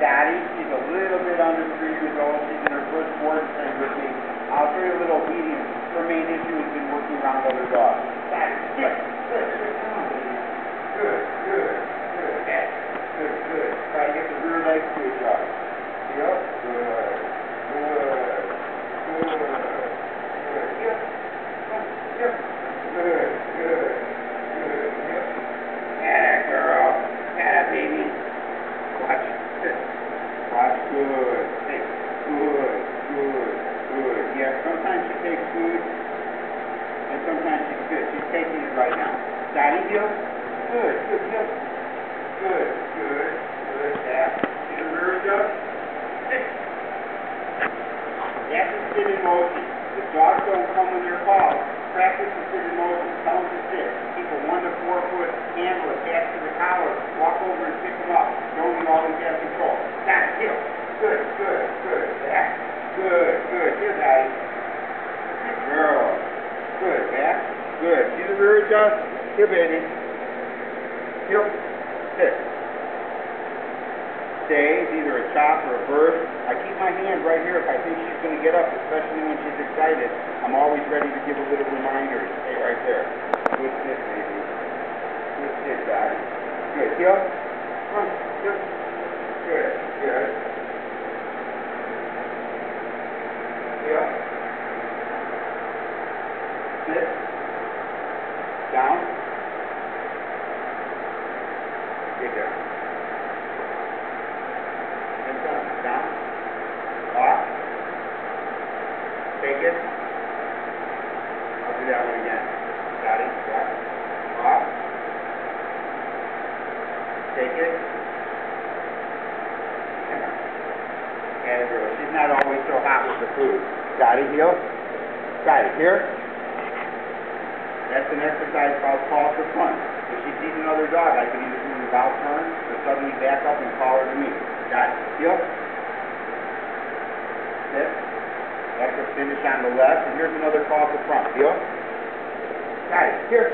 Daddy, she's a little bit under 3 years old. She's in her first board thing with me. I'll show you a little obedience. Her main issue has been working around other dogs. Daddy, good, good, good. Come on, baby. Good, good, good. Yes. Good, good. Try to get the rear legs to adjust. Yep. Good, good, good, good. Yep. Yep. Good, good, good. Yep. Yeah, girl. Yeah, baby. Watch. Watch. Good. Hey. Good, good, good. Yeah, sometimes she takes food, and sometimes she spits. She's taking it right now. Daddy, heel. Good, good, heel. Good, good, good. Yeah. See the rear adjust? Sit. That's a sit in motion. If dogs don't come when you're called, practice the sit in motion. Tell them to sit. Keep a 1 to 4 foot handle attached to the collar. Walk over and pick them up. Don't you always have control. Got it. Heel. Good, good, good. Back. Good, good. Here, Daddy. Good girl. Good. Back. Good. See the rear adjust? Here, baby. Heel. Sit. Stay. It's either a chop or a burst. I keep my hand right here if I think she's going to get up, especially when she's excited. I'm always ready to give a little reminder. Stay right there. Good sit, baby. Good sit, Daddy. Good. Heel. Come on. Good. Good. Good. Heel. Sit. Down. Good there. And down. Down. Off. Take it. I'll do that one again. Got it. Back. Off. Take it. And girl. She's not always so hot with the food. Got it, heel. Got it. Here. That's an exercise called call for front. If she sees another dog, I can either do an about turn or suddenly back up and call her to me. Got it. Heel. Sit. After finish on the left, and here's another call for front. Heel. Got it. Here.